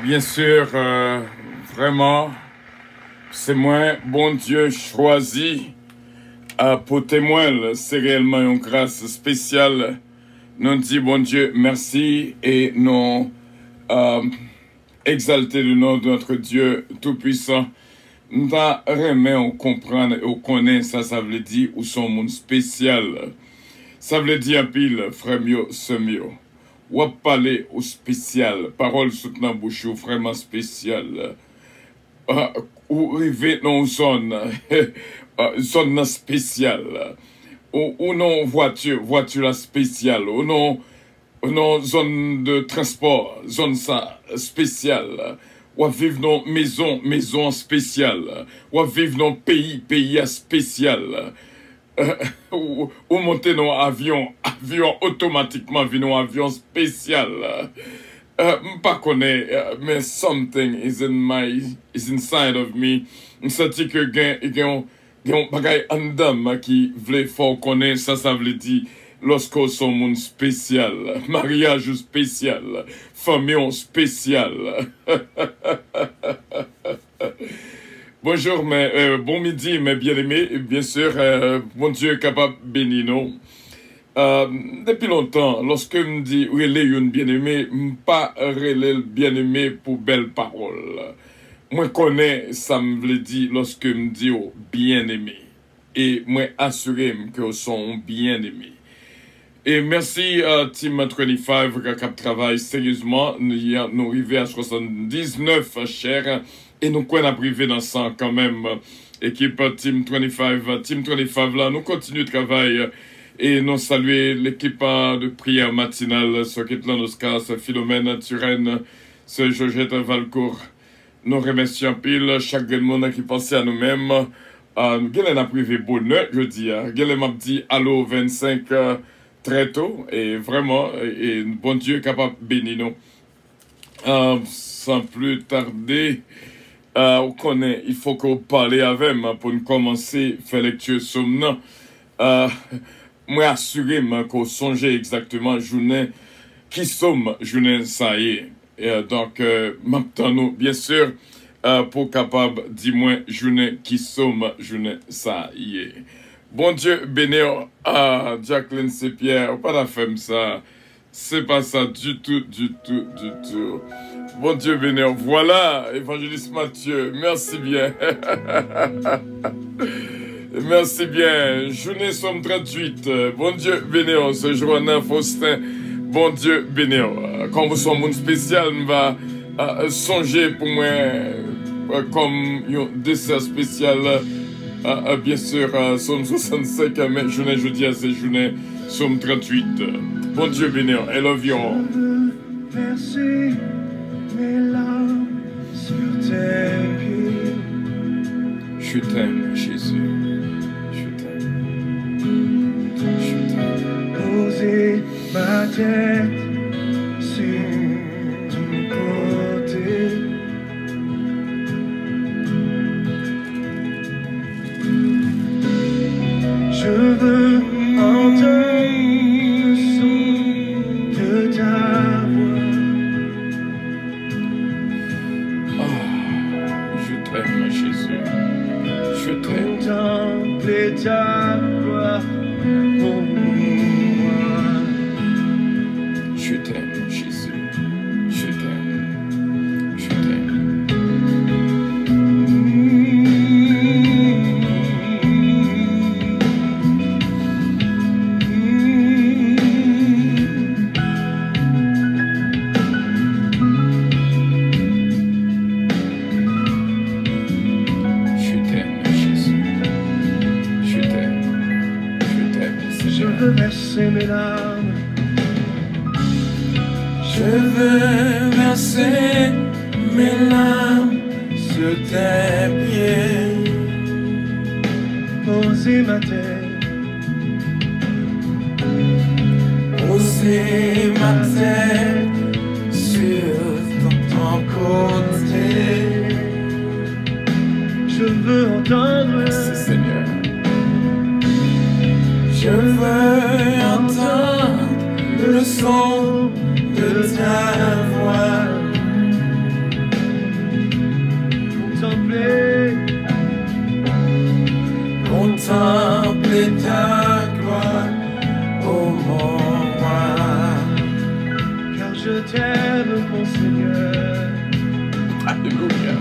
Bien sûr, vraiment, c'est moi, bon Dieu, choisi pour témoin. C'est réellement une grâce spéciale. Nous disons, bon Dieu, merci et nous exalter le nom de notre Dieu Tout-Puissant. Nous on comprend et on connaît ça, ça veut dire où sont monde spécial. Ça veut dire un pile, frère mio, semio. Ou parler au spécial, parole soutenant bouche vraiment spécial. Ou arriver dans une zone, zone spéciale. Ou non voiture spéciale. Ou non zone de transport, zone ça spéciale. Ou vivre dans maison spéciale. Ou vivre dans pays spécial. Ou monter dans avion automatiquement vient dans avion spécial. Pas connaît, mais something is inside of me. C'est que gen bagay en dame qui voulait faut connaître ça veut dire lorsqu'on son monde spécial, mariage spécial, famille spéciale. Bonjour, bon midi, mes bien-aimés. Bien sûr, bon Dieu capable de bénir nous. Depuis longtemps, lorsque me dit relais une bien-aimé, pas relais le bien-aimé pour belles paroles. Moi connais ça me veut dire lorsque me dit oh, bien-aimé. Et moi assuré que sont bien-aimés. Et merci à Team 25 qui travaille sérieusement. Nous arrivons à 79 chers. Et nous qu'on a privé dans ça quand même. Équipe Team 25. Team 25 là, nous continuons de travail. Et nous saluons l'équipe de prière matinale. Ce qui est là, Oscar, ce Philomène Turenne, ce Georgette Valcourt. Nous remercions pile chaque monde qui pensait à nous-mêmes. Nous a privé bonheur, je dis. Nous m'a dit allô 25 très tôt. Et vraiment, et bon Dieu capable de bénir nous. Sans plus tarder. On connaît, il faut qu'on parle avec moi pour nous commencer à faire lecture somnant. Moi, assuré qu'on songe exactement journée qui sommes, journée ça y est. Et donc, maintenant, bien sûr, pour capable, dis-moi, journée qui sommes, journée ça y est. Bon Dieu, bénir à Jacqueline Saint-Pierre, pas la femme ça. C'est pas ça du tout. Bon Dieu bénir. Voilà, évangéliste Mathieu. Merci bien. Merci bien. Journée somme 38. Bon Dieu bénéo. Ce Joanna Faustin. Bon Dieu bénéo. Comme vous sommes un spécial, on va songer pour moi comme un dessert spécial. Bien sûr, somme 65. Mais journée jeudi à cette journée somme 38. Bon Dieu bénéo. I love you all. Verser mes larmes sur tes pieds. Je t'aime, Jésus. Je t'aime. Je t'aime. Poser ma tête sur ton côté. Je veux entendre le son de ta voix. Je t'aime, Jésus. Je t'aime. Contempler ta gloire pour moi. Je t'aime, Jésus. Je t'aime. Je t'aime. Je t'aime, Jésus. Je t'aime. Je t'aime, Je Seigneur. veux verser mes larmes. Je veux verser mes larmes sur tes pieds. Poser ma tête. Poser ma tête sur ton côté. Je veux entendre Merci Seigneur. Je veux entendre le son de ta voix. Contempler ta gloire, ô mon roi. car je t'aime, mon Seigneur. Alléluia.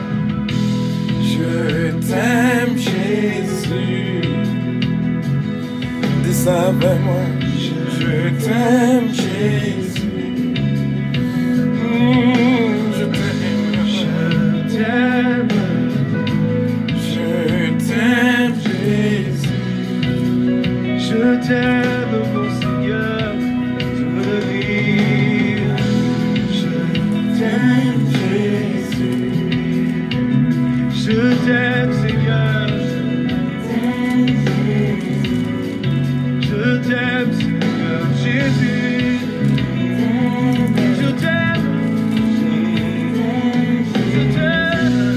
Je t'aime, Jésus. Dis ça avec moi. Je t'aime, Jésus. Je t'aime. Je t'aime. Je t'aime, Jésus. Je t'aime, mon Seigneur. Je veux le dire. Je t'aime, Jésus. Je t'aime, Seigneur. Je t'aime, Seigneur Jésus. Je t'aime. Je t'aime.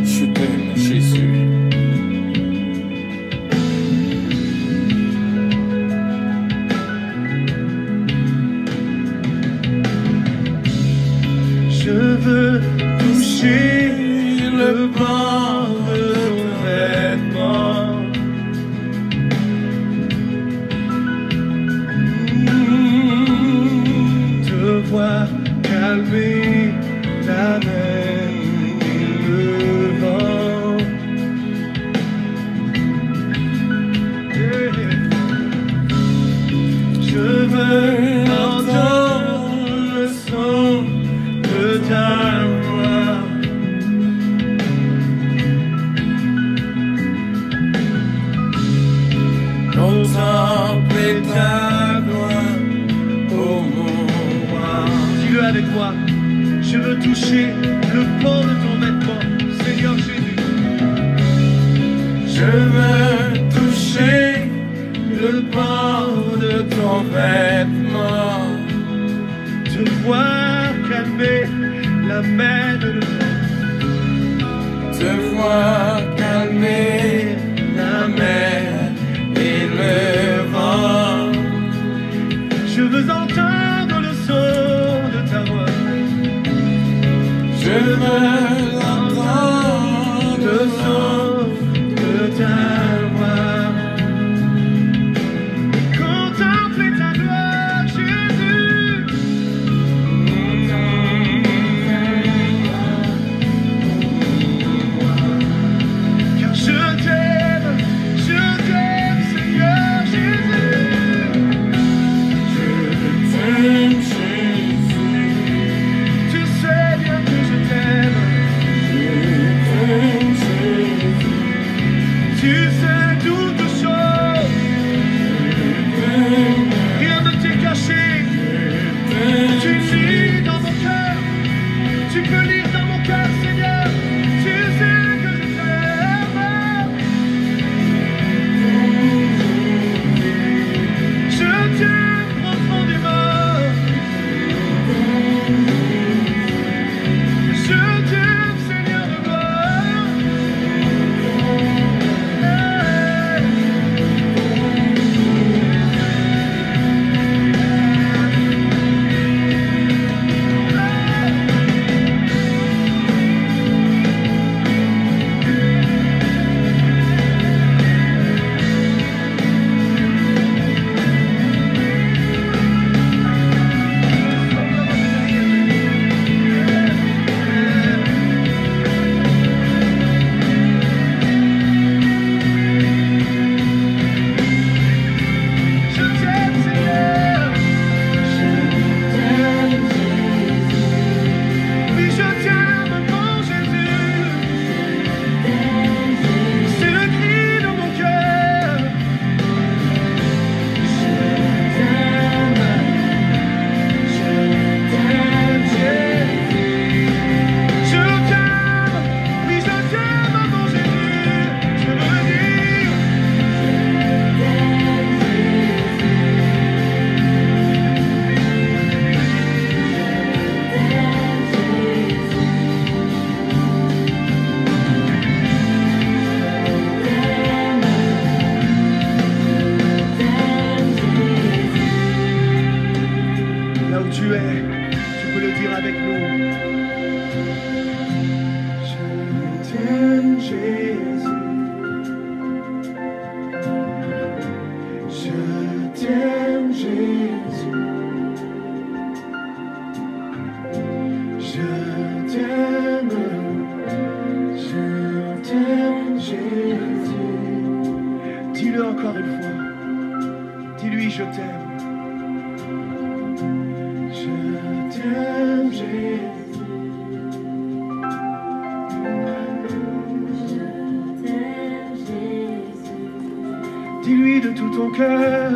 Je t'aime, Jésus. Je veux toucher le bord de ton vêtement. Te voir calmer la mer et le vent. Je veux entendre le son de ta voix. Contempler ta gloire, ô mon roi. Dis-le avec moi. Je veux toucher le port de ton vêtement, Seigneur Jésus. Je veux toucher le bord de ton vêtement. Te voir calmer la mer de le vent. Te voir calmer la mer et le vent. Je veux entendre le son de ta voix. Je veux tu es. Tu peux le dire avec nous. Je t'aime, Jésus. Je t'aime, Jésus. Je t'aime, Jésus. Dis-le encore une fois. Dis-lui, je t'aime. Je t'aime, Jésus. Dis-lui de tout ton cœur.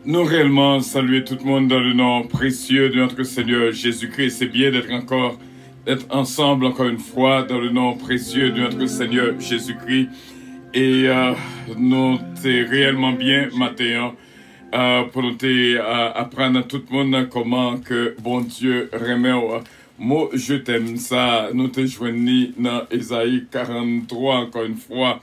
Nous réellement saluer tout le monde dans le nom précieux de notre Seigneur Jésus-Christ. C'est bien d'être ensemble encore une fois dans le nom précieux de notre Seigneur Jésus-Christ. Et nous c'est réellement bien matin pour nous apprendre à tout le monde comment que bon Dieu remet moi je t'aime ça. Nous te joignons dans Ésaïe 43 encore une fois.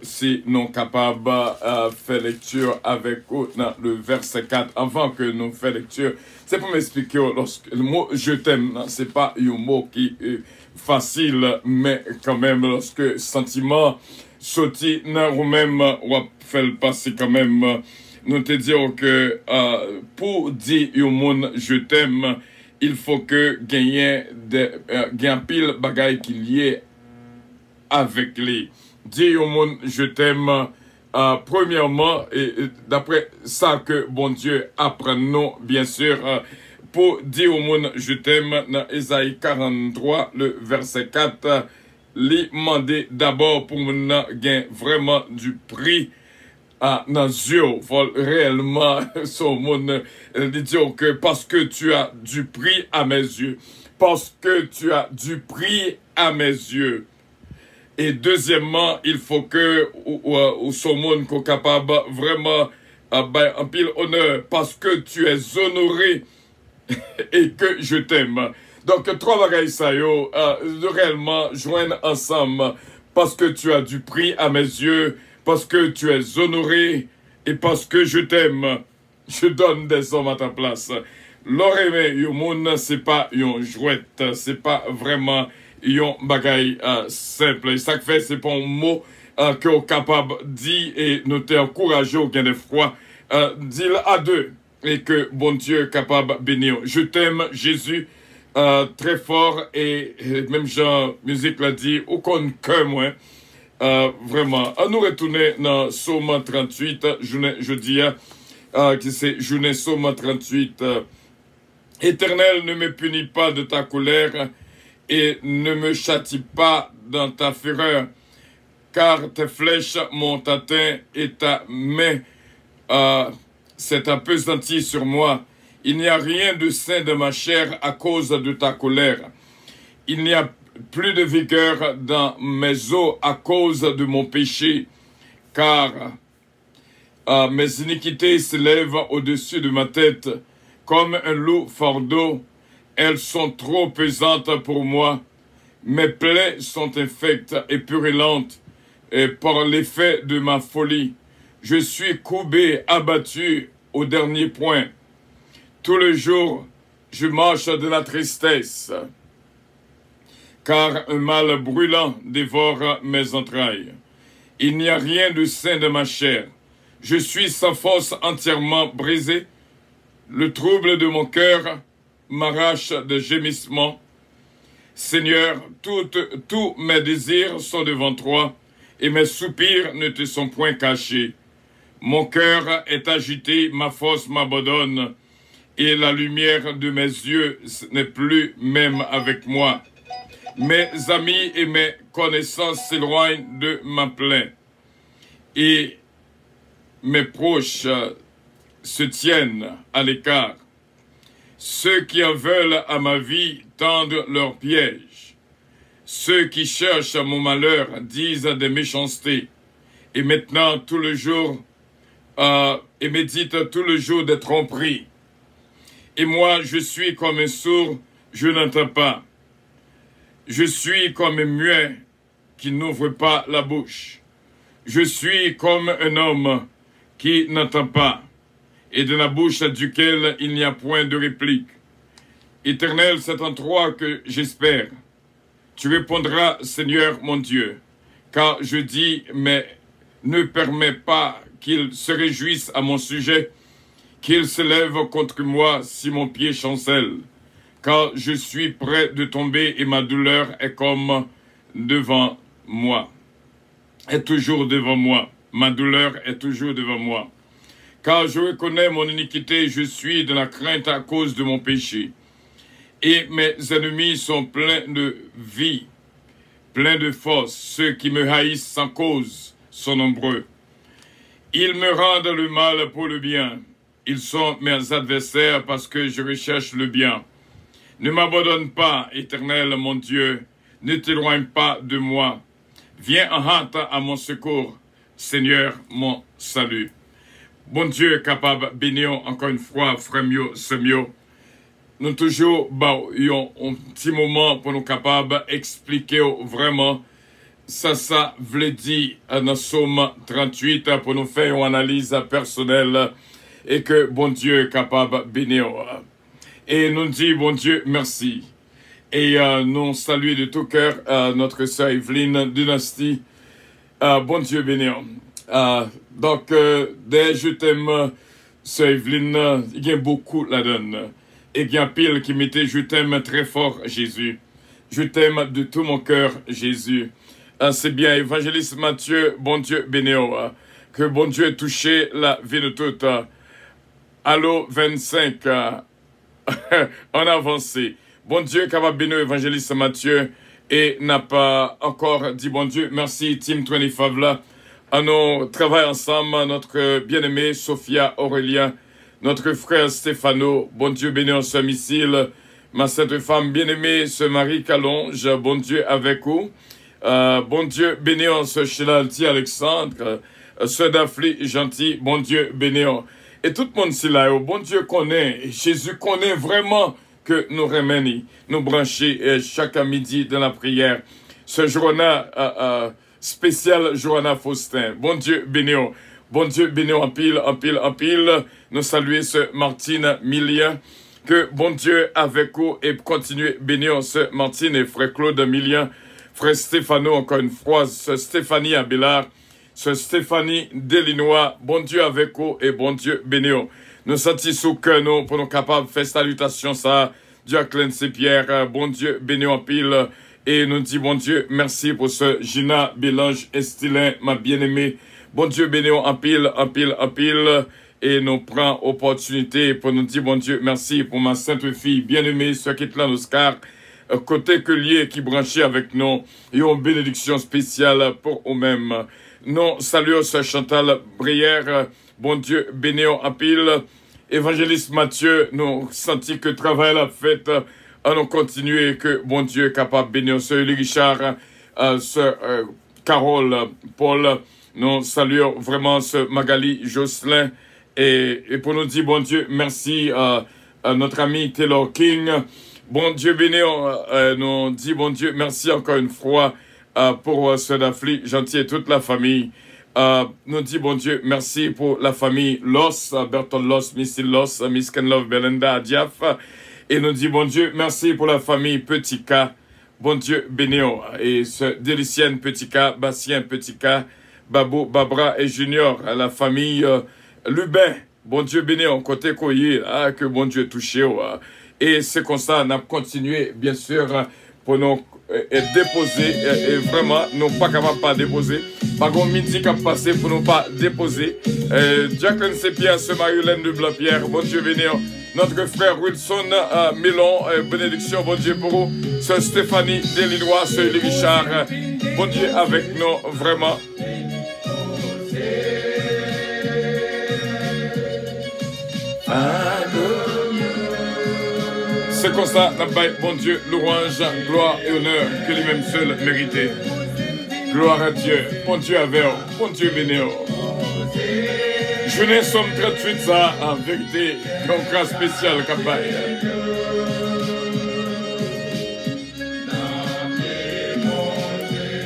Si nous sommes capables de faire lecture avec vous dans le verset 4, avant que nous fassions lecture, c'est pour m'expliquer lorsque le mot je t'aime, ce n'est pas un mot qui est facile, mais quand même, lorsque sentiment sorti ou même ou fait le passer quand même, nous te disons que pour dire au monde je t'aime, il faut que gagner pile bagaille qui lié avec lui. Dire au monde je t'aime premièrement et d'après ça que bon Dieu apprend nous bien sûr pour dire au monde je t'aime dans Ésaïe 43 le verset 4 lui demander d'abord pour nous gagner vraiment du prix dans les yeux réellement son monde dire que parce que tu as du prix à mes yeux, parce que tu as du prix à mes yeux. Et deuxièmement, il faut que son monde soit capable vraiment en pile honneur parce que tu es honoré et que je t'aime. Donc, trois bagailles ça yo, réellement joindre ensemble parce que tu as du prix à mes yeux, parce que tu es honoré et parce que je t'aime. Je donne des hommes à ta place. L'oreille, yo monde, c'est pas une jouette, c'est pas vraiment yon bagay simple. Et ça fait, c'est pas un mot que vous capable de dire et nous t'encourager au gain de froid. Dis-le à deux et que bon Dieu est capable de bénir. Je t'aime, Jésus, très fort et même Jean Musique l'a dit, aucun cœur moins. Vraiment. À nous retourner dans Psaume 38, je dis, qui c'est journée Psaume 38. Éternel, ne me punis pas de ta colère et ne me châtie pas dans ta fureur, car tes flèches m'ont atteint et ta main s'est appesantie sur moi. Il n'y a rien de sain de ma chair à cause de ta colère. Il n'y a plus de vigueur dans mes os à cause de mon péché, car mes iniquités s'élèvent au-dessus de ma tête comme un loup fardeau. Elles sont trop pesantes pour moi. Mes plaies sont infectes et purulentes et par l'effet de ma folie. Je suis courbé, abattu au dernier point. Tout le jour, je marche de la tristesse, car un mal brûlant dévore mes entrailles. Il n'y a rien de sain de ma chair. Je suis sans force entièrement brisé. Le trouble de mon cœur m'arrache de gémissements. Seigneur, tous mes désirs sont devant toi, et mes soupirs ne te sont point cachés. Mon cœur est agité, ma force m'abandonne, et la lumière de mes yeux n'est plus même avec moi. Mes amis et mes connaissances s'éloignent de ma plainte, et mes proches se tiennent à l'écart. Ceux qui en veulent à ma vie tendent leurs pièges. Ceux qui cherchent mon malheur disent des méchancetés. Et maintenant, tout le jour, et méditent tout le jour des tromperies. Et moi, je suis comme un sourd, je n'entends pas. Je suis comme un muet qui n'ouvre pas la bouche. Je suis comme un homme qui n'entend pas. et de la bouche duquel il n'y a point de réplique. Éternel, c'est en toi que j'espère. Tu répondras, Seigneur mon Dieu, car je dis, mais ne permets pas qu'il se réjouisse à mon sujet, qu'il se lève contre moi si mon pied chancelle, car je suis près de tomber et ma douleur est comme devant moi, est toujours devant moi. Ma douleur est toujours devant moi. Car je reconnais mon iniquité, je suis dans la crainte à cause de mon péché. Et mes ennemis sont pleins de vie, pleins de force. Ceux qui me haïssent sans cause sont nombreux. Ils me rendent le mal pour le bien. Ils sont mes adversaires parce que je recherche le bien. Ne m'abandonne pas, Éternel mon Dieu, ne t'éloigne pas de moi. Viens en hâte à mon secours, Seigneur mon salut. Bon Dieu capable, bénissons encore une fois, frère mio, semio. Nous toujours un petit moment pour nous capables d'expliquer vraiment ça veut dire dans Somme 38 pour nous faire une analyse personnelle et que bon Dieu est capable de bénir. Et nous dit bon Dieu merci. Et nous saluons de tout cœur notre sœur Evelyne Dynastie. Bon Dieu bénir. Donc, dès je t'aime, sœur Evelyne, il y a beaucoup là-dedans. Et il y a pile qui mettait je t'aime très fort, Jésus. Je t'aime de tout mon cœur, Jésus. C'est bien, évangéliste Matthieu, bon Dieu bénir. Que bon Dieu ait touché la vie de toute. Allô 25, en avancé. Bon Dieu, capable bénir évangéliste Matthieu. Et n'a pas encore dit bon Dieu. Merci, Team 25 là. Nous travaillons ensemble, notre bien-aimé Sophia Aurélien, notre frère Stéphano, bon Dieu béni en ce missile, ma sainte femme bien-aimée, ce Marie Calonge, bon Dieu avec vous, bon Dieu béni en ce Chilalti Alexandre, ce Dafli gentil, bon Dieu béni en. Et tout le monde c'est là, bon Dieu connaît, et Jésus connaît vraiment que nous remenons, nous brancher chaque midi dans la prière. Ce jour-là, spécial Johanna Faustin. Bon Dieu bénissons. Bon Dieu bénissons en pile, en pile, en pile. Nous saluons ce Martine Millien. Que bon Dieu avec vous et continuez bénir ce Martine et frère Claude Millien. Frère Stéphano encore une fois. Ce Stéphanie Abélard. Ce Stéphanie Delinois. Bon Dieu avec vous et bon Dieu bénissons. Nous sentons sous cœur nous pour nous capables de faire salutation ça. Dieu cleanse Pierre. Bon Dieu bénissons en pile. Et nous dit, bon Dieu, merci pour ce Gina Bélange Estilin, ma bien-aimée. Bon Dieu, bénissons en pile, en pile, en pile. Et nous prenons opportunité pour nous dire, bon Dieu, merci pour ma sainte fille bien-aimée, ce qui est là, Oscar, côté que lié, qui branchait avec nous. Et une bénédiction spéciale pour eux-mêmes. Nous saluons ce Chantal Brière. Bon Dieu, bénissons en pile. Évangéliste Matthieu, nous sentons que travail la fête. Allons continuer que bon Dieu est capable de bénir ce Richard, ce Carole, Paul. Nous saluons vraiment ce Magali Jocelyn. Et pour nous dire bon Dieu, merci à notre ami Taylor King. Bon Dieu bénir, nous dit bon Dieu, merci encore une fois pour ce Dafli, gentil et toute la famille. Nous dit bon Dieu, merci pour la famille Loss, Bertolt Loss, Missy Loss, Miss Ken Love, Belinda, Diaf. Et nous dit, bon Dieu, merci pour la famille Petit K. Bon Dieu, bénissons. Et ce délicienne Petit K, Bastien Petit K, Babou, Babra et Junior, la famille Lubin. Bon Dieu, bénissons. Côté Koye, que bon Dieu touché. Et c'est comme ça, on a continué, bien sûr, pour nous déposer. Et vraiment, nous pas capables de déposer. Par contre, midi qui a passé pour nous pas déposer. Jacqueline Sepierre, ce Marie-Hélène de Blanc-Pierre. Bon Dieu, bénissons. Notre frère Wilson Milon, bénédiction, bon Dieu pour vous. Ce Stéphanie Delinois, ce Richard, bon Dieu avec nous, vraiment. C'est comme ça, bon Dieu, louange, gloire et honneur que lui-même seul méritait. Gloire à Dieu, bon Dieu avec vous, bon Dieu béni. Je n'ai somme 38 ça, en vérité, donc un spécial campagne.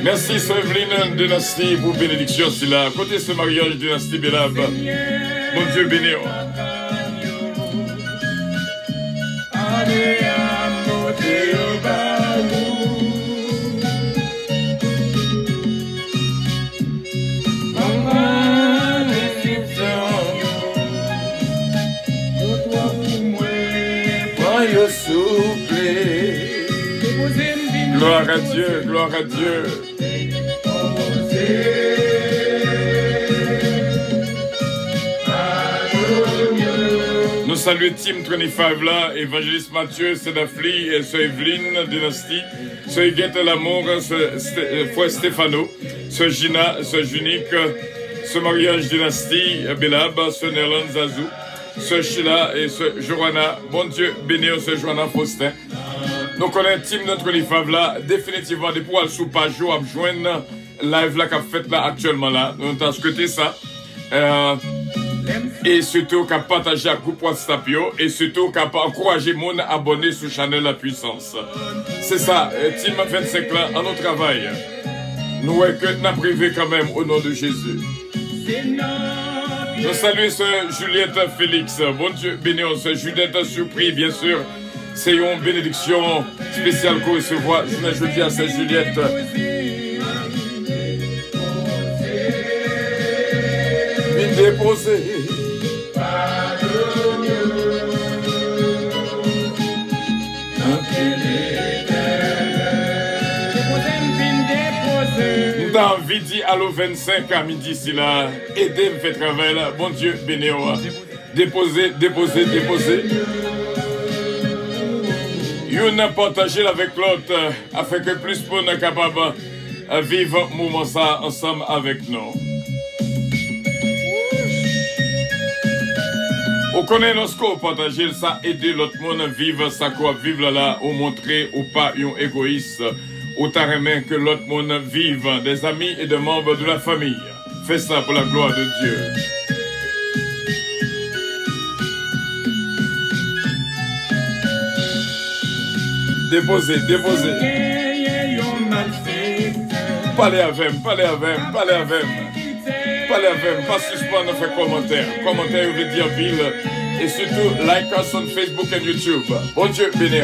Merci, Sœur Evelyne Dynastie, pour bénédiction, c'est là. Côté ce mariage, Dynastie Bélab, bon Dieu béni. souffler. Gloire à Dieu, gloire à Dieu. Nous saluons Team 25 là, Évangéliste Mathieu, Sedafli, et Sœur Evelyne, Dynastie, Sœur Huguette Lamour, Frère Stéphano, Sœur Gina, Sœur Junique, Sœur Marie-Ange Dynastie, Belab, Sœur Nerlande Zazou, Sœur Sheila et Sœur Joanna. Bon Dieu, béni Sœur Joanna Faustin. Nous connaissons Team notre livre là, définitivement, des poils sous page, à joindre live là qu'a fait là actuellement là. Nous avons scruté ça. Et surtout qu'à partager à groupe WhatsApp et surtout qu'à encourager mon abonné sur Channel La Puissance. C'est ça, Team 25 là, en notre travail. Nous avons privé quand même au nom de Jésus. Nous saluons Sœur Juliette Félix. Bon Dieu, béni, Sœur Juliette Surpris, bien sûr. C'est une bénédiction spéciale qu'on recevoir. Je dis à Sœur Juliette. Déposé. Dans Vidi Allo 25 à midi ici là, aidez me fait travail là. Bon Dieu, béni. Déposé, déposé, déposé. Vous a partagé avec l'autre afin que plus pour nous capable de vivre un moment ça ensemble avec nous. On connaît nos scores partager ça, aider l'autre monde à vivre ça quoi vivre là, ou montrer ou pas un égoïste, ou t'arrêter que l'autre monde vive, des amis et des membres de la famille. Fais ça pour la gloire de Dieu. Déposez, déposez. Parlez avec, parlez avec, parlez avec. Parlez avec, pas suspendre, faire commentaire. Commentaire veut dire ville. Et surtout, like us on Facebook et YouTube. Bon Dieu, béni.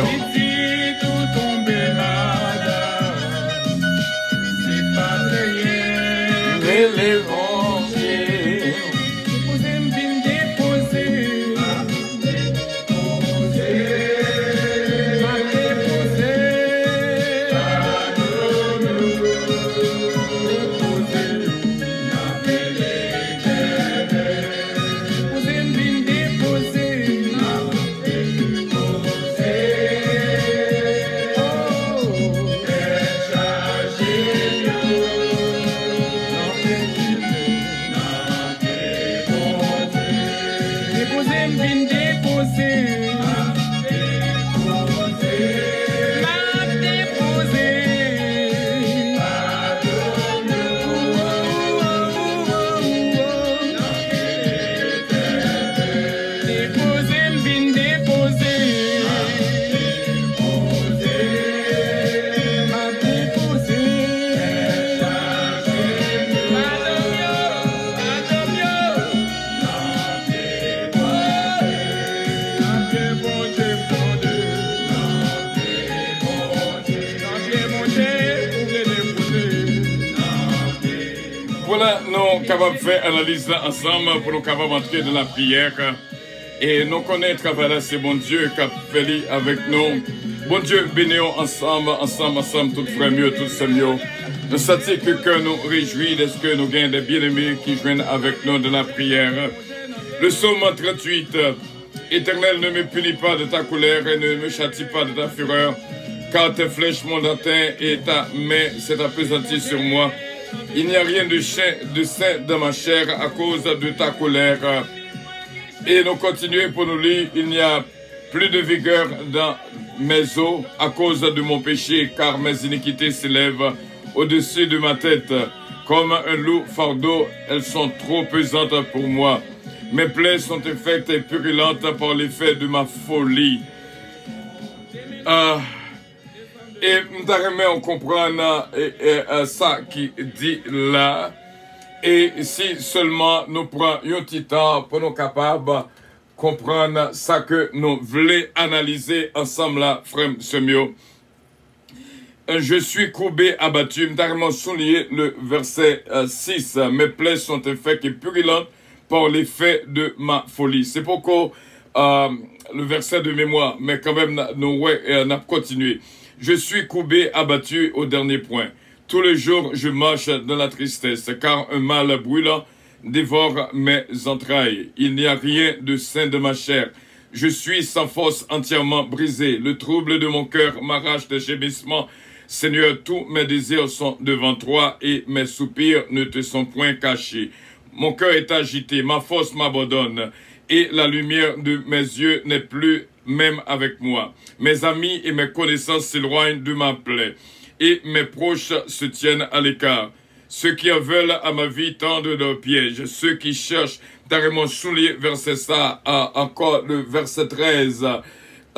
Capable de faire analyse ensemble pour nous capables d'entrer dans la prière et nous connaître là c'est bon Dieu qui a fait avec nous. Bon Dieu, bénissons ensemble, tous frères mieux, tous ces mieux. Nous satisfait que nous réjouis de ce que nous gagnons des bien-aimés qui joignent avec nous dans la prière. Le psaume 38, Éternel, ne me punis pas de ta colère et ne me châtie pas de ta fureur, car tes flèches m'ont atteint et ta main s'est appesantie sur moi. Il n'y a rien de sain dans ma chair à cause de ta colère. Et nous continuons pour nous lire, il n'y a plus de vigueur dans mes os à cause de mon péché, car mes iniquités s'élèvent au-dessus de ma tête. Comme un lourd fardeau, elles sont trop pesantes pour moi. Mes plaies sont infectes et purulentes par l'effet de ma folie. Et nous comprendre ça qui dit là. Et si seulement nous prenons un petit temps pour nous capables de comprendre ça que nous voulons analyser ensemble là, frère Semio. Je suis courbé, abattu. Nous souligné le verset 6. Mes plaies sont infectes et purulentes par l'effet de ma folie. C'est pourquoi le verset de mémoire, mais quand même, nous n'a continué. Je suis courbé, abattu au dernier point. Tous les jours, je marche dans la tristesse, car un mal brûlant dévore mes entrailles. Il n'y a rien de sain de ma chair. Je suis sans force, entièrement brisé. Le trouble de mon cœur m'arrache des gémissements. Seigneur, tous mes désirs sont devant toi et mes soupirs ne te sont point cachés. Mon cœur est agité, ma force m'abandonne et la lumière de mes yeux n'est plus même avec moi. Mes amis et mes connaissances s'éloignent de ma plaie et mes proches se tiennent à l'écart. Ceux qui en veulent à ma vie tendent leurs pièges. Ceux qui cherchent, carrément soulier, verset ça, encore le verset 13.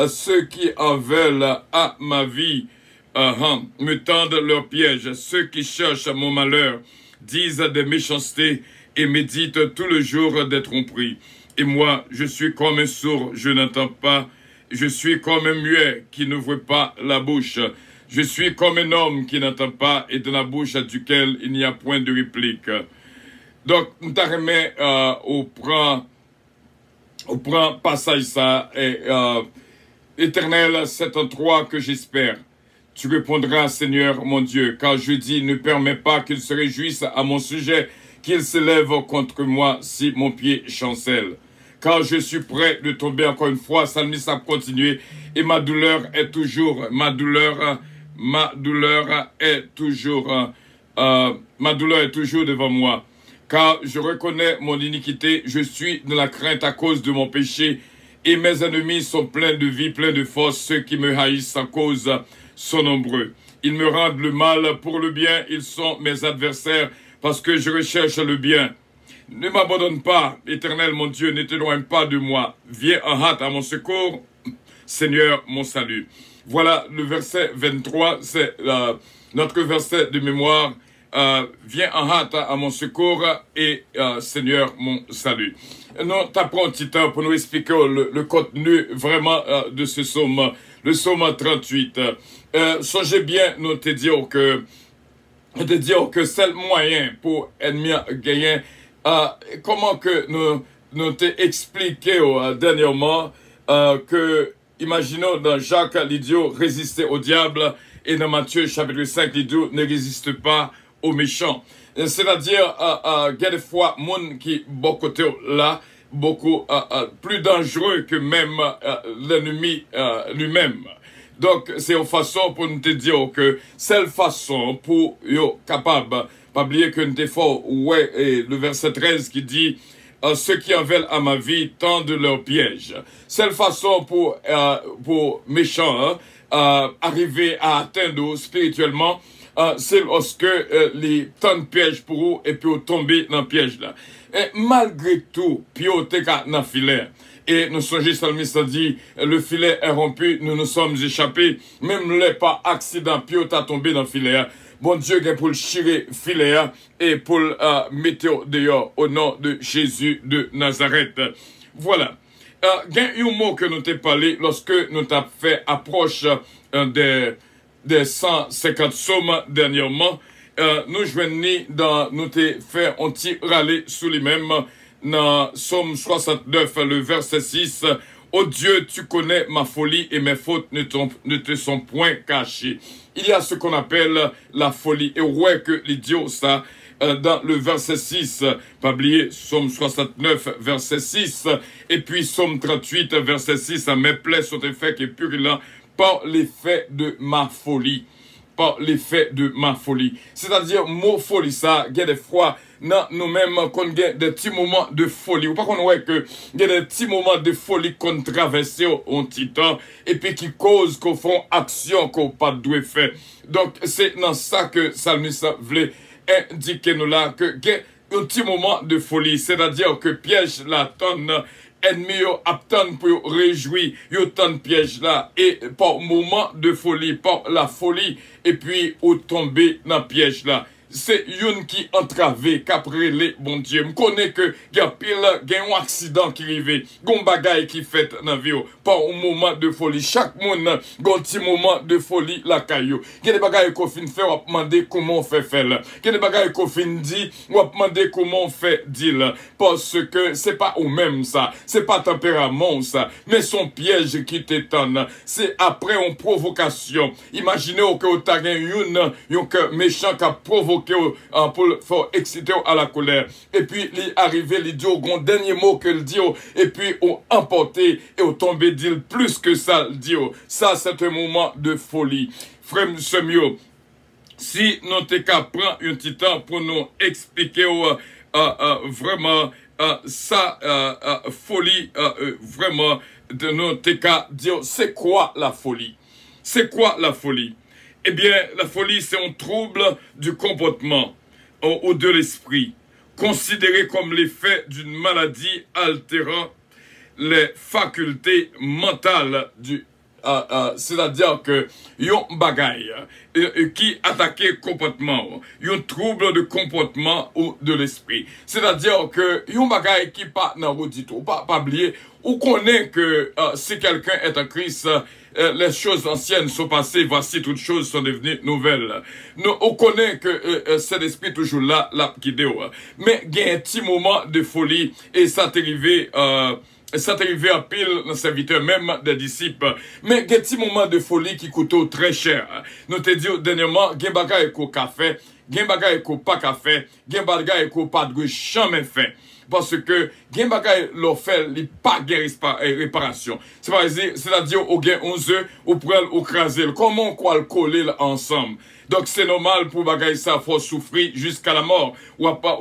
Ceux qui en veulent à ma vie me tendent leurs pièges. Ceux qui cherchent mon malheur disent des méchancetés et méditent tout le jour des tromperies. Et moi, je suis comme un sourd, je n'entends pas. Je suis comme un muet qui n'ouvre pas la bouche. Je suis comme un homme qui n'entend pas et de la bouche duquel il n'y a point de réplique. Donc, nous t'arrêtons au prend passage ça, et Éternel, c'est en toi que j'espère. Tu répondras, Seigneur mon Dieu, car je dis, ne permets pas qu'il se réjouisse à mon sujet, qu'il s'élève contre moi si mon pied chancelle. Car je suis prêt de tomber encore une fois, Salmiste a continué, et ma douleur est toujours devant moi. Car je reconnais mon iniquité, je suis dans la crainte à cause de mon péché, et mes ennemis sont pleins de vie, pleins de force, ceux qui me haïssent à cause sont nombreux. Ils me rendent le mal pour le bien, ils sont mes adversaires, parce que je recherche le bien. Ne m'abandonne pas, Éternel mon Dieu, ne t'éloigne pas de moi. Viens en hâte à mon secours, Seigneur mon salut. Voilà le verset 23, c'est notre verset de mémoire. Viens en hâte à mon secours et Seigneur mon salut. Nous t'apprends un petit temps pour nous expliquer le contenu vraiment de ce psaume, le psaume 38. Songez bien, nous te dire que c'est le moyen pour ennemi gagner. Comment que nous t'ai expliqué dernièrement que, imaginons dans Jacques, l'idiot résistait au diable, et dans Matthieu chapitre 5, l'idiot ne résiste pas aux méchants. C'est-à-dire, il y a des fois, monde qui beaucoup là, beaucoup plus dangereux que même l'ennemi lui-même. Donc, c'est une façon pour nous te dire que c'est une façon pour yo capable, pas oublier que nous te fort, ouais, et le verset 13 qui dit, ceux qui en veulent à ma vie tendent leur piège. C'est une façon pour méchants arriver à atteindre spirituellement, c'est lorsque les tendent piège pour eux et puis tomber dans le piège là. Et malgré tout, puis au dans le filet. Et nous songeons, Salmiste dit, le filet est rompu, nous nous sommes échappés, même les pas accident, puis on t'a tombé dans le filet. Bon Dieu, pour le chirer filet et pour le mettre dehors au nom de Jésus de Nazareth. Voilà. Il y a un mot que nous t'ai parlé lorsque nous t'avons fait approche des 150 psaumes dernièrement. Nous joignons nous t'ai fait un petit râler sous les mêmes dans Psaume 69, le verset 6. Ô Dieu, tu connais ma folie et mes fautes ne te sont point cachées. Il y a ce qu'on appelle la folie. Et ouais que l'idiot, ça, dans le verset 6, pas oublier, Psaume 69, verset 6, et puis Psaume 38, verset 6, mes plaies sont effets et purulents par l'effet de ma folie. Par l'effet de ma folie. C'est-à-dire, mot folie, ça, il y a des fois, nous-mêmes, qu'on a des petits moments de folie. Ou pas qu'on voit que il y a des petits moments de folie qu'on traverse en petit temps, et puis qui causent qu'on fait action qu'on pas de faire. Donc, c'est dans ça que Salmiste voulait indiquer nous là, que il y a un petit moment de folie. C'est-à-dire que piège la tonne, ennemi yo aptan pour réjouir yo tant piège là et par moment de folie par la folie et puis au tomber dans piège là c'est une qui entravé, qu'après les bon Dieu. Je connais que il y a pile, il y a un accident qui arrive, gon bagaille qui fait dans la vie, pas un moment de folie. Chaque monde a un petit moment de folie la caillou. Il y a des bagailles qu'on fin faire, on demander comment on fait faire. Il y a des bagailles qu'on fin dit, on demander comment on fait dire. Parce que c'est pas au même ça, c'est pas tempérament ça, mais son piège qui t'étonne. C'est après une provocation. Imaginez que vous avez un méchant qui a provoqué pour faire exciter à la colère. Et puis, il est arrivé, il dit au dernier mot que le dit, et puis, on emporté et on tombé dit plus que ça, le dit. Ça, c'est un moment de folie. Frère Semio, si nous t'es qu'à prendre un petit temps pour nous expliquer vraiment ça, folie, vraiment, de nous t'es qu'à dire, c'est quoi la folie? C'est quoi la folie? Eh bien, la folie, c'est un trouble du comportement ou de l'esprit, considéré comme l'effet d'une maladie altérant les facultés mentales du c'est-à-dire que yon bagaille qui attaque comportement, yon trouble de comportement ou de l'esprit. C'est-à-dire que yon bagaille qui pas dans route du tout, pas oublier, ou connaît que si quelqu'un est en Christ, les choses anciennes sont passées, voici toutes choses sont devenues nouvelles. Nous, on connaît que cet esprit toujours là, guidé. Mais il y a un petit moment de folie et ça t'est arrivé. Ça t'est arrivé à pile dans le serviteur, même des disciples. Mais il y a un petit moment de folie qui coûte très cher. Nous te dit dernièrement, il y a un bagage qu'on fait, il y a un bagage qu'on pas fait, il y a un bagage qu'on pas de jamais fait. Parce que, il y a un bagage l'on fait, il n'y a pas de réparation. C'est-à-dire, au gain 11 œufs, au prend, au craser. Comment on peut le coller ensemble? Donc, c'est normal pour bagay ça, faut souffrir jusqu'à la mort. Ou pas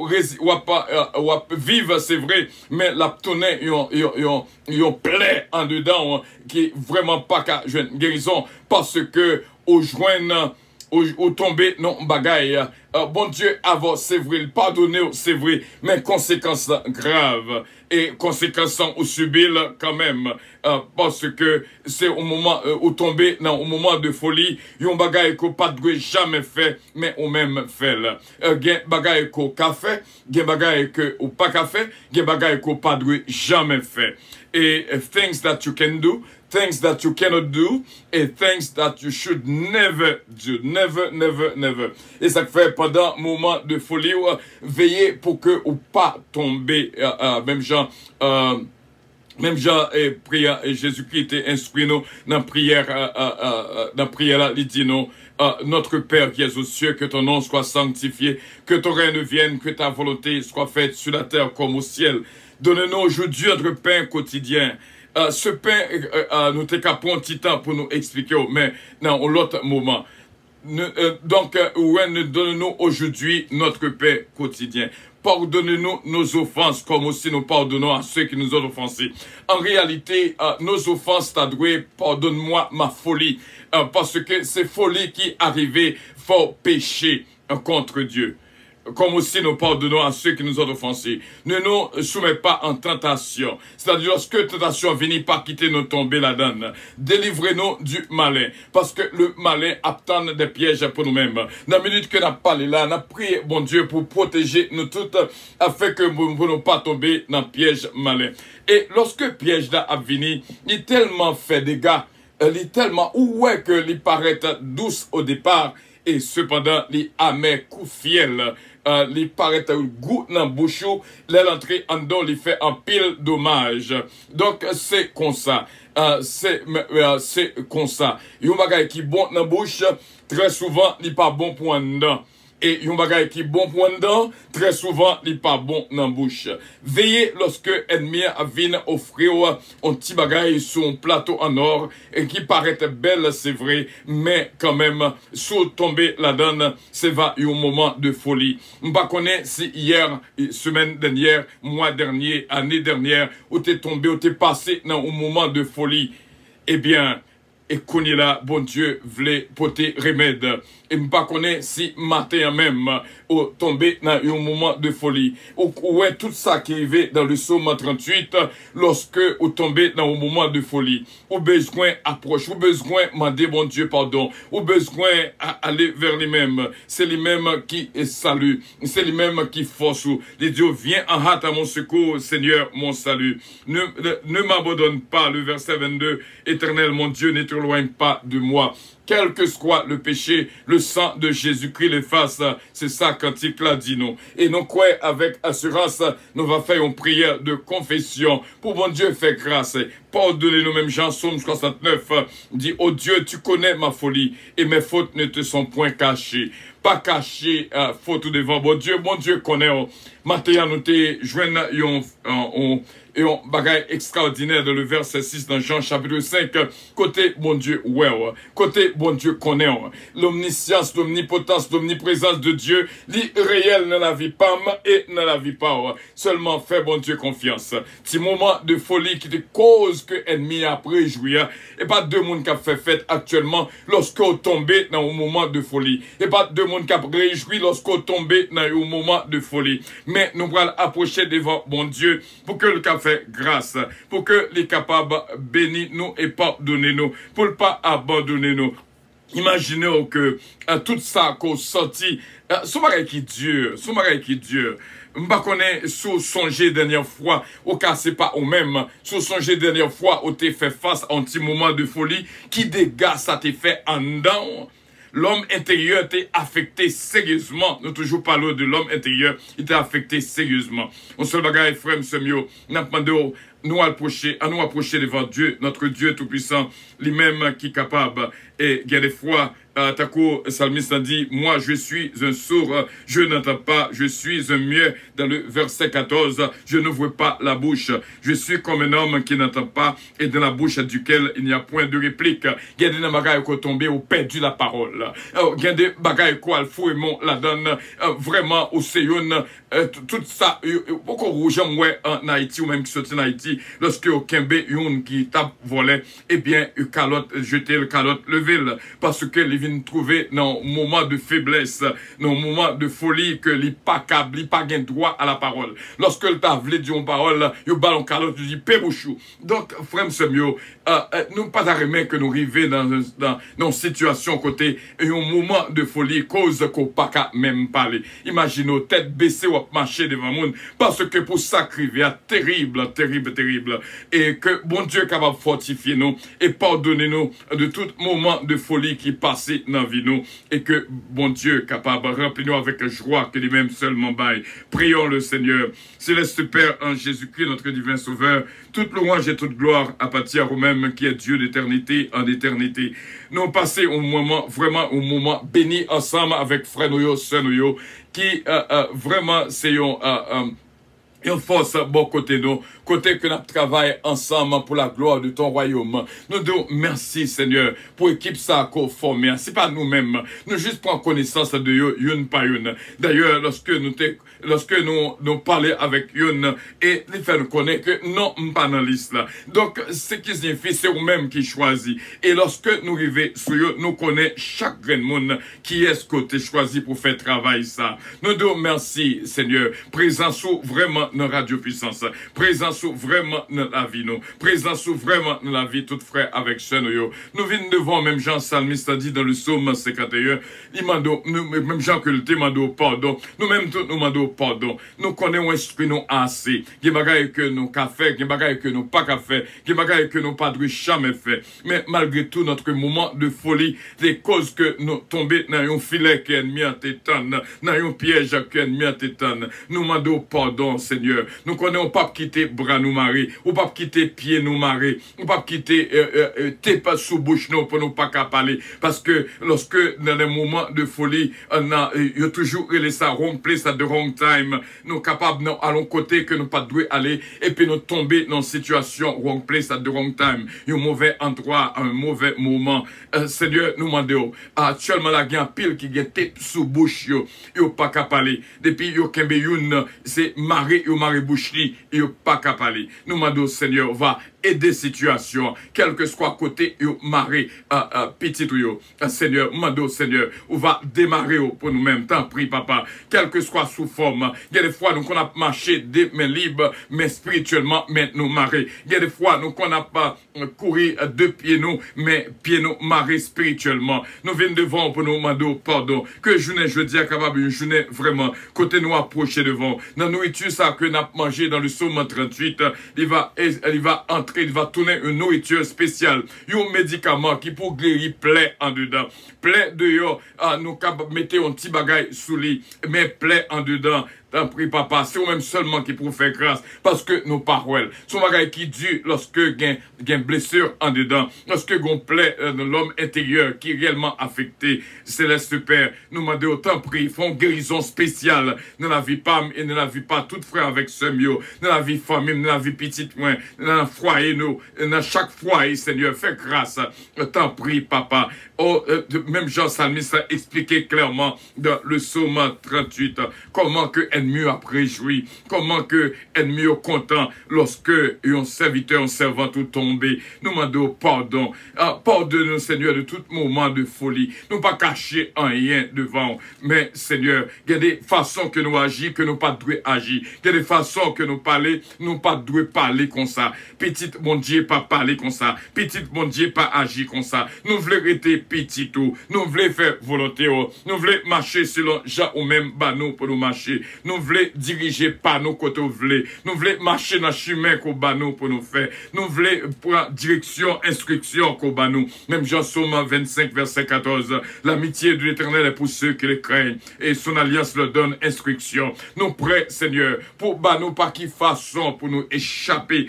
vivre, c'est vrai, mais la tonne, yon plaît en dedans, qui est vraiment pas qu'à une guérison. Parce que, au joint, ou tomber non bagaille. Bon Dieu, avant, c'est vrai, le pardonner, c'est vrai, mais conséquences graves et conséquences ou subir quand même, parce que c'est au moment où tomber, non, au moment de folie, yon bagaille qu'on pas de jamais fait, mais on même fait là. Gen bagaille qu'on a fait, gen bagaille que ou pas qu'a fait, gen bagaille qu'on pas de jamais fait. Et things that you can do, things that you cannot do, and things that you should never do. Never, never, never. Et ça fait pendant moment de folie, veillez pour que ou pas tomber, même genre, et prière, et Jésus-Christ était instruit nous dans prière là, il dit nous, notre Père qui es aux cieux, que ton nom soit sanctifié, que ton règne vienne, que ta volonté soit faite sur la terre comme au ciel. Donne-nous aujourd'hui notre pain quotidien. Ce pain, nous t'es qu'à prendre un petit temps pour nous expliquer, mais dans l'autre moment. Donc, donne-nous aujourd'hui notre pain quotidien. Pardonne-nous nos offenses, comme aussi nous pardonnons à ceux qui nous ont offensés. En réalité, nos offenses, t'as doué, pardonne-moi ma folie, parce que c'est folie qui arrivait, faut pécher contre Dieu. Comme aussi nous pardonnons à ceux qui nous ont offensés. Ne nous soumets pas en tentation. C'est-à-dire, lorsque tentation vient, pas quitter nous tomber là-dedans. Délivrez-nous du malin. Parce que le malin attend des pièges pour nous-mêmes. Dans la minute que nous avons parlé là, nous avons prié, bon Dieu, pour protéger nous toutes, afin que nous ne soyons pas tomber dans le piège malin. Et lorsque piège là a venu, il est tellement fait des dégâts, il est tellement, ouais, que il paraît douce au départ, et cependant, il amer coup fiel. Il paraît goût dans bouche, l'entrée en dedans, il fait un pile dommage. Donc, c'est comme ça. C'est comme ça. Yon bagay qui bon dans bouche, très souvent, il pas bon pour en dedans. Et yon bagay qui bon pour en dedans, très souvent, il pas bon dans bouche. Veillez lorsque ennemi vient offrir un petit bagay sur un plateau en or, et qui paraît belle, c'est vrai, mais quand même, sous tomber là-dedans, c'est va un moment de folie. On ne connaît pas si hier, semaine dernière, mois dernier, année dernière, où t'es tombé, où t'es passé dans un moment de folie. Eh bien, et qu'on est là, bon Dieu, voulait porter remède. Et je ne connais pas si matin même, ou tombé dans un moment de folie. Ou est tout ça qui arrive dans le psaume 38, lorsque vous tombez dans un moment de folie. Ou besoin approche, ou besoin demander bon Dieu pardon, ou besoin aller vers lui-même. C'est lui-même qui salue, c'est lui-même qui force. Les dieux viens en hâte à mon secours, Seigneur, mon salut. Ne m'abandonne pas, le verset 22, Éternel, mon Dieu, ne t'éloigne pas de moi. Quel que soit le péché, le sang de Jésus-Christ l'efface. C'est ça cantique là dit nous. Et nous quoi avec assurance, nous va faire une prière de confession pour bon Dieu faire grâce. Pardonnez-nous même Jean Psaume 69 dit, oh Dieu, tu connais ma folie et mes fautes ne te sont point cachées. Pas caché, faute devant bon Dieu connaît. Maintenant, nous te joignent un bagage extraordinaire dans le verset 6 dans Jean chapitre 5. Côté bon Dieu, ouais, côté bon Dieu connaît. L'omniscience, l'omnipotence, l'omniprésence de Dieu, l'irréel dans la vie pas et dans la vie pas. Seulement fais bon Dieu confiance. Petit moment de folie qui te cause que ennemi a préjouir. Et pas deux monde qui a fait fête actuellement lorsque vous tombez dans un moment de folie. Et pas deux monde qui a réjoui lorsque vous tombez dans un moment de folie. Mais nous allons approcher devant bon Dieu pour que le cap fait grâce, pour que les capables bénissent nous et pardonnent nous, pour ne pas abandonner nous. Imaginez que tout ça qu'on sorti, ce bagage qui dure, m'pa connaît sous songer dernière fois, au cas c'est pas au même, sous songer dernière fois, où t'es fait face à un petit moment de folie, qui dégâts ça t'est fait en dedans. L'homme intérieur était affecté sérieusement. Nous toujours parlons de l'homme intérieur, il était affecté sérieusement. On se bagaille, frère, monsieur Mio, n'a pas demandé nous approcher devant Dieu, notre Dieu tout-puissant, lui-même qui est capable. Et il y a des fois, Tako, Salmiste a dit, moi je suis un sourd, je n'entends pas, je suis un muet. Dans le verset 14, je ne vois pas la bouche. Je suis comme un homme qui n'entend pas et dans la bouche duquel il n'y a point de réplique. Il y a des bagailles qui sont tombés ou perdu la parole. Il y a des bagailles qui ont fou et mon la donne vraiment au Seyoun. Tout ça, beaucoup rouge en Haïti ou même qui sortit en Haïti, lorsque au Kembe yon qui tape volé, eh bien, calotte, jeter le calotte, lever, parce que les vient trouver dans un moment de faiblesse, dans un moment de folie, que les pas câble, les pas gain droit à la parole. Lorsque le t'a voulu dire une parole, yo ballon calotte, tu dis pérouchou. Donc, frère Semio, nous pas d'arrêter que nous arrivons dans une situation côté, un moment de folie, cause qu'on pas qu'à même parler. Imaginez, tête baissée ou marcher devant le monde, parce que pour sacrifier, terrible, et que bon Dieu est capable de fortifier nous, et pardonner nous de tout moment de folie qui passait dans la vie nous, et que bon Dieu est capable de remplir nous avec joie que lui-même seulement baille. Prions le Seigneur. Céleste Père en Jésus-Christ, notre divin Sauveur, toute louange et toute gloire appartient au même qui est Dieu d'éternité en éternité. Nous passons un moment, vraiment un moment béni ensemble avec frère Noyo, sœur Noyo, qui vraiment c'est une force bon côté nous, côté que nous travaillons ensemble pour la gloire de ton royaume. Nous disons merci Seigneur pour l'équipe ça qu'on formé. C'est pas nous-mêmes. Nous juste prendre connaissance de une par une. D'ailleurs, lorsque nous parlons avec une et les faire nous connaître que non, pas dans la liste là. Donc, ce qui signifie, c'est vous-même qui choisit. Et lorsque nous arrivons sur eux, nous connaissons chaque grain de monde qui est ce côté choisi pour faire travail ça. Nous disons merci Seigneur. Présent sous vraiment dans Radio Puissance. Présent sous vraiment dans la vie nous. Présent sous vraiment dans la vie tout frère avec ce nous. Nous venons devant même Jean Salmiste a dit dans le psaume 51, il m'a dit, même Jean que le demandons pardon. Nous-mêmes tous nous demandons pardon. Nous connaissons esprit nous assez. Il y a des bagailles que nous qu'a fait, il y a des bagailles que nous pas qu'a fait, il y a des bagailles que nous pas dû jamais fait. Mais malgré tout notre moment de folie, les causes que nous tombés dans un filet qui est ennemi à tétane, dans un piège qui est ennemi à tétane. Nous demandons pardon Seigneur. Nous connaissons pas quitter bras nous marrer, ou pas quitter pied nous marrer, ou pas quitter tes pas sous bouche nous pour nous pas qu'à parler. Parce que lorsque dans les moments de folie, on a toujours laissé wrong place at the wrong time. Nous capables à l'autre côté que nous pas doué aller et puis nous tomber dans une situation wrong place at the wrong time. Un mauvais endroit, un mauvais moment. Seigneur, nous demandons. Actuellement, la gagne pile qui gagne tête sous bouche yo pas qu'à parler. Depuis yo kembe youn, c'est maré yo maré bouche li yo pas qu'à parler. Nous demandons Seigneur, va et des situations, quel que soit côté yo maré, petit ou yo, Seigneur, mando Seigneur, on va démarrer pour nous-mêmes, tant prie papa, quel que soit sous forme, il y a des fois nous qu'on a marché des mains libres, mais spirituellement, mais nous marrer, il y a des fois nous qu'on a pas couru de pieds nous, mais pieds nous marrer spirituellement, nous venons devant pour nous mando pardon, que journée je dis capable une journée vraiment, côté nous approcher devant, dans nourriture ça que nous avons mangé dans le psaume 38, il va entrer, il va tourner une nourriture spéciale, un médicament qui pour guérir plaît en dedans, plaît dehors, nous capables mettre un petit bagage sous lit, mais plaît en dedans. T'en prie, papa, c'est vous-même seulement qui pour faire grâce, parce que nos paroles sont bagailles qui dure lorsque gain blessure en dedans, lorsque gon plaît dans l'homme intérieur qui est réellement affecté. Céleste Père, nous demandons autant prie, font guérison spéciale dans la vie PAM et dans la vie pas tout frère avec ce mieux, dans la vie famille, dans la vie petite moins, dans le foyer nous, dans chaque foyer, Seigneur, fais grâce. T'en prie, papa. Oh, même Jean Salmiste a expliqué clairement dans le psaume 38 comment que ennemi a réjoui, comment que ennemi est content lorsque un serviteur, un servant tout tombé. Nous demandons pardon. Pardonne-nous, Seigneur, de tout moment de folie. Nous pas cacher un rien devant. Mais, Seigneur, il y a des façons que nous agissons, que nous pas devons agir. Il y a des façons que nous parler, nous pas devons parler comme ça. Petite, mon Dieu, pas parler comme ça. Petite, mon Dieu, pas agir comme ça. Nous voulons rester petit tout. Nous voulons faire volonté. Nous voulons marcher selon Jean ou même Banou pour nous marcher. Nous voulons diriger par nos côtés. Nous voulons marcher dans le chemin qu'on Banou pour nous faire. Nous voulons prendre direction, instruction qu'on Banou. Même Jean Somme 25, verset 14. L'amitié de l'Éternel est pour ceux qui le craignent. Et son alliance leur donne instruction. Nous prêts, Seigneur, pour Banou par qui façon pour nous échapper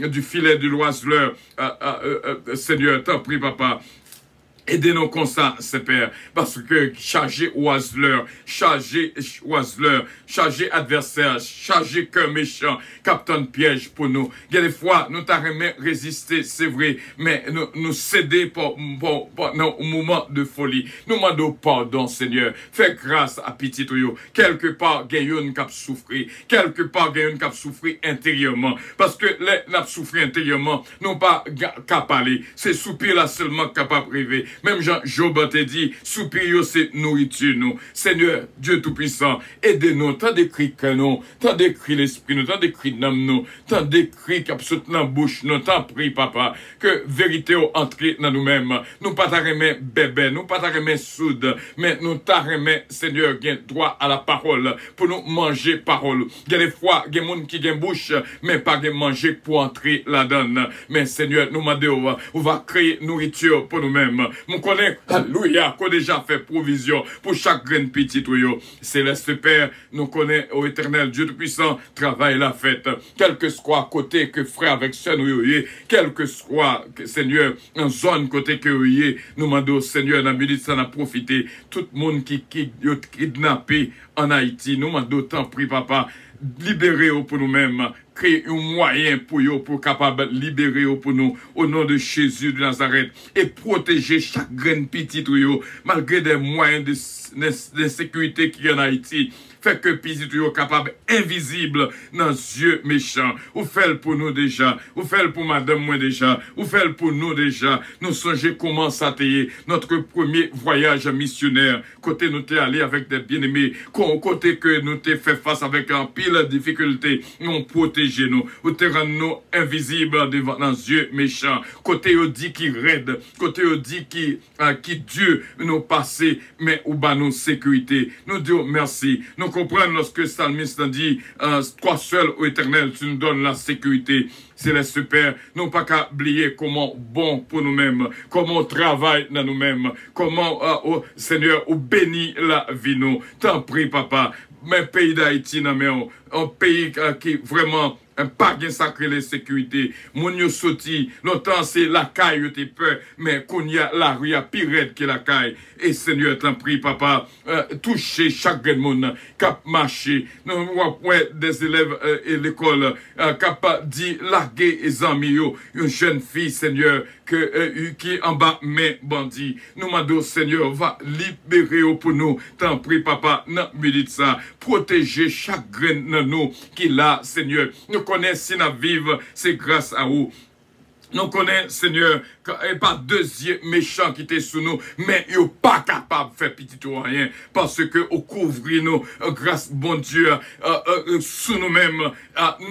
du filet de l'oiseleur. Seigneur, t'en prie, papa. Aidez-nous comme ça, Père, parce que chargé oiseleur, chargé adversaire, chargé cœur méchant, captain piège pour nous. Il y a des fois, nous t'arrêtons résister, c'est vrai, mais nous céder pour un moment de folie. Nous demandons pardon, Seigneur. Fais grâce à petit tuyau. Quelque part, il y a une qui a souffert. Quelque part, il y a une qui a souffert intérieurement. Parce que les qui a souffert intérieurement, non pas capable parler. C'est soupir là seulement capable de rêver. Même Jean-Job t'a dit, soupir, c'est nourriture, nous. Seigneur, Dieu Tout-Puissant, aidez-nous, t'as décrit que nous, t'as décrit l'esprit, nous, t'as décrit l'âme, nous, t'as décrit qu'absolument dans la bouche, nous, t'as pris, papa, que vérité entre dans nous-mêmes. Nous pas t'arrêter bébé, nous pas t'arrêter soude, mais nous t'arrêter, Seigneur, gain droit à la parole, pour nous manger parole. Il y a des fois, il y a des gens qui ont bouche, mais pas de manger pour entrer là-dedans. Mais Seigneur, nous demandons, on va créer nourriture pour nous-mêmes. Nous connaissons, alléluia, qu'on a déjà fait provision pour chaque graine petite. Céleste Père, nous connaissons au éternel Dieu Tout-Puissant, travail la fête. Quel que soit côté que frère avec soeur, quel que soit, Seigneur, en zone côté que nous demandons, Seigneur, dans la minute, ça a profité. Tout le monde qui est kidnappé en Haïti, nous demandons, tant prie, papa, libérez pour nous-mêmes. Créer un moyen pour capable libérer pour nous au nom de Jésus de Nazareth et protéger chaque graine petite malgré des moyens de sécurité qu'il y a en Haïti. Fait que petit tuyau capable invisible dans les yeux méchants. Ou fait pour nous déjà. Ou fait pour madame moi déjà. Ou fait pour nous déjà. Nous songez comment ça t'est notre premier voyage missionnaire. Côté nous t'es allé avec des bien-aimés. Côté que nous t'es fait face avec un pile de difficultés. Nous protégez nous. Ou t'es rendu nous invisibles devant nos yeux méchants. Côté on dit qui raide. Côté on dit qui Dieu nous passé. Mais ou bas nous sécurité. Nous disons merci. Nous comprenons lorsque le psalmiste dit toi seul au éternel tu nous donnes la sécurité. Céleste Père, non pas qu'à oublier comment bon pour nous-mêmes, comment on travaille dans nous-mêmes, comment Seigneur on bénit la vie nous. T'en prie papa, mais pays d'Haïti un pays qui vraiment pas bien sacré les sécurités. Mon yo sorti, longtemps c'est la caille t'es peur, mais qu'on y a la rue à pire que la caille. Et Seigneur, t'en prie, papa, toucher chaque monde, cap marcher, non, ouais, des élèves et l'école, cap dit larguer les amis, une jeune fille, Seigneur, qui en bas, mais bandit. Nous demandons, Seigneur, va libérer pour nous. T'en prie, papa, non, médite ça. Protéger chaque graine de nous qui là, Seigneur. Nous connaissons si nous vivons, c'est grâce à vous. Nous connaissons, Seigneur, pas deuxième méchant qui était sous nous, mais il n'est pas capable de faire petit ou rien, parce que au couvrir nous, grâce, bon Dieu, sous nous-mêmes,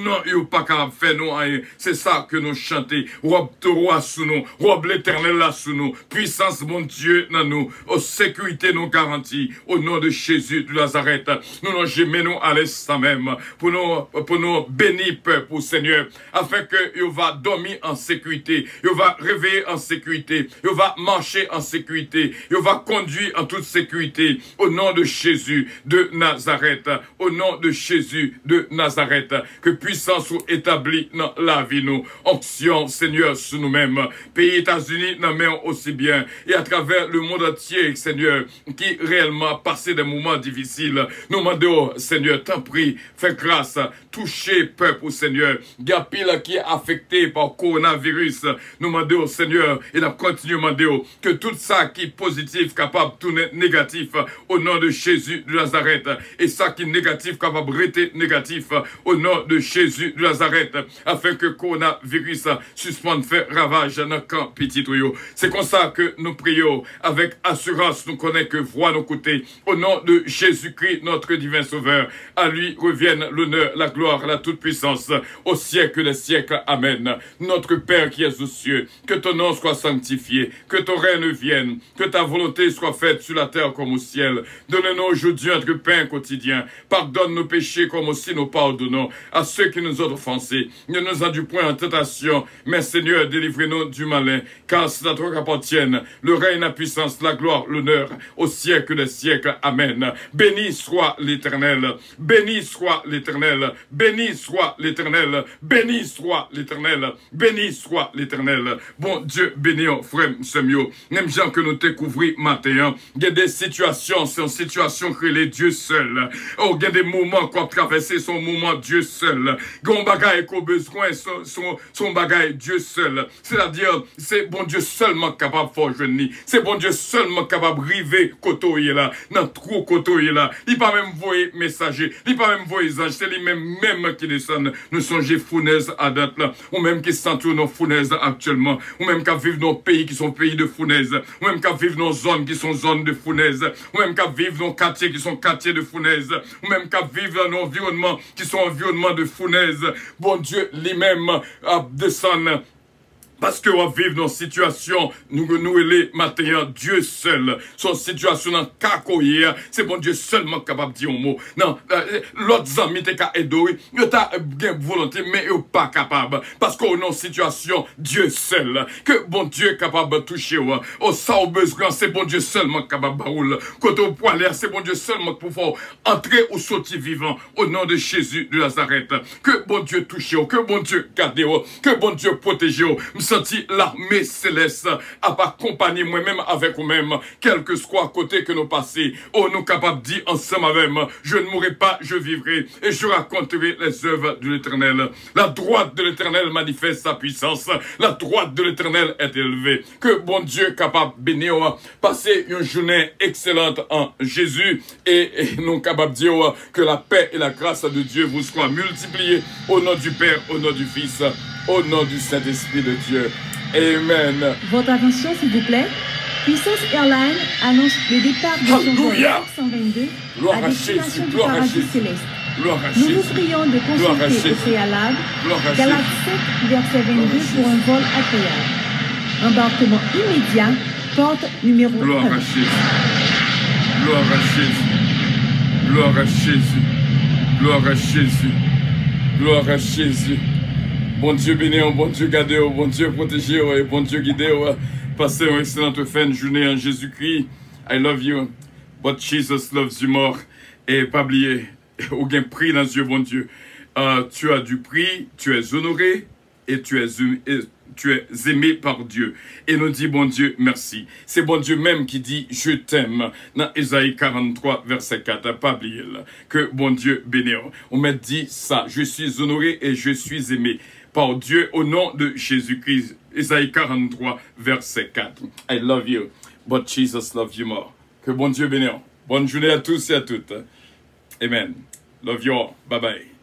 non, il n'est pas capable de faire nous rien. C'est ça que nous chantons. Robe de roi sous nous, robe l'éternel là sous nous, puissance, bon Dieu, dans nous, sécurité nous garantie, au nom de Jésus de Nazareth. Nous nous gemons à l'instant même, pour nous bénir, peuple, Seigneur, afin que il va dormir en sécurité. Il va réveiller en sécurité. Il va marcher en sécurité. Il va conduire en toute sécurité. Au nom de Jésus de Nazareth. Au nom de Jésus de Nazareth. Que puissance soit établie dans la vie nous. Onction, Seigneur, sur nous-mêmes. Pays États-Unis, nous mettons aussi bien. Et à travers le monde entier, Seigneur, qui réellement a passé des moments difficiles. Nous demandons, Seigneur, t'en prie, fais grâce. Touchez, peuple, Seigneur. Gapil qui est affecté par coronavirus. Nous demandons au Seigneur et nous continuons à demander que tout ça qui est positif, capable de tourner négatif au nom de Jésus de Nazareth et ça qui est négatif, capable de rester négatif au nom de Jésus de Nazareth afin que le coronavirus suspende faire ravage dans le camp petit tuyau. C'est comme ça que nous prions avec assurance, nous connaissons que voix nos côtés au nom de Jésus-Christ, notre divin Sauveur. À lui reviennent l'honneur, la gloire, la toute-puissance au siècle des siècles. Amen. Notre Père qui es aux cieux, que ton nom soit sanctifié, que ton règne vienne, que ta volonté soit faite sur la terre comme au ciel. Donne-nous aujourd'hui notre pain quotidien. Pardonne nos péchés comme aussi nous pardonnons à ceux qui nous ont offensés. Ne nous induis point en tentation, mais Seigneur, délivrez-nous du malin, car c'est à toi qu'appartiennent le règne, la puissance, la gloire, l'honneur, au siècle des siècles. Amen. Béni soit l'Éternel, béni soit l'Éternel, béni soit l'Éternel, béni soit l'Éternel, béni soit l'Éternel. Bon Dieu, béni, frère, Semio. Même gens que nous découvrons matin, il y a des situations, c'est une situation que les dieux seuls. Oh, il y a des moments qu'on traverser, son moment Dieu seul. Gon bagaille qu'on besoin, son bagaille Dieu seul. C'est-à-dire, c'est bon Dieu seulement capable de faire jeune. C'est bon Dieu seulement capable de river côtoyer là, dans trop côtoyer là. Il pas même voyer messager, il pas même voyer ange, c'est lui-même qui descend. Nous songez fournaise à date là, ou même qui s'entoure nos fournaises actuellement, ou même qu'à vivre dans pays qui sont pays de fournaise, ou même qu'à vivre dans zones qui sont zones de fournaise, ou même qu'à vivre dans quartiers qui sont quartiers de fournaise, ou même qu'à vivre dans environnements qui sont environnements de fournaise. Bon Dieu lui-même descend. Parce que on vit dans une situation, nous les matins, Dieu seul, son situation dans cacoyer, c'est bon Dieu seulement capable de dire un mot. Non, l'autre ami t'es qu'à aider, il t'a bien volonté, mais il pas capable. Parce qu'on est en situation, Dieu seul, que bon Dieu est capable de toucher, au ça au besoin, c'est bon Dieu seulement capable de baroule. Quand au poil, c'est bon Dieu seulement pour pouvoir entrer ou sortir vivant, au nom de Jésus de Nazareth. Que bon Dieu touche, que bon Dieu garde, que bon Dieu protège, senti l'armée céleste à accompagner moi-même avec vous-même, quel que soit côté que nous passons. Oh, nous capables de dire ensemble avec moi, je ne mourrai pas, je vivrai et je raconterai les œuvres de l'Éternel. La droite de l'Éternel manifeste sa puissance. La droite de l'Éternel est élevée. Que bon Dieu capable de bénir, passer une journée excellente en Jésus et nous capables de dire que la paix et la grâce de Dieu vous soient multipliées au nom du Père, au nom du Fils, au nom du Saint-Esprit de Dieu. Amen. Votre attention, s'il vous plaît. Puissance Airlines annonce le départ de son vol 122 à destination du paradis céleste. Nous vous prions de consulter au préalable Galates 7, verset 22 pour un vol agréable. Embarquement immédiat, porte numéro 1. Gloire à Jésus. Gloire à Jésus. Gloire à Jésus. Gloire à Jésus. Gloire à Jésus. Bon Dieu béni, bon Dieu gardé, bon Dieu protégé, et bon Dieu guidé. Passez une excellente fin de journée en Jésus-Christ. I love you, but Jesus loves you more. Et pas oublier, aucun prix dans Dieu, bon Dieu. Tu as du prix, tu es honoré et tu es aimé par Dieu. Et nous dit, bon Dieu, merci. C'est bon Dieu même qui dit, je t'aime. Dans Ésaïe 43, verset 4. Pas oublier que bon Dieu béni. On m'a dit ça, je suis honoré et je suis aimé par Dieu au nom de Jésus-Christ. Ésaïe 43, verset 4. I love you, but Jesus loves you more. Que bon Dieu bénisse. Bonne journée à tous et à toutes. Amen. Love you all. Bye bye.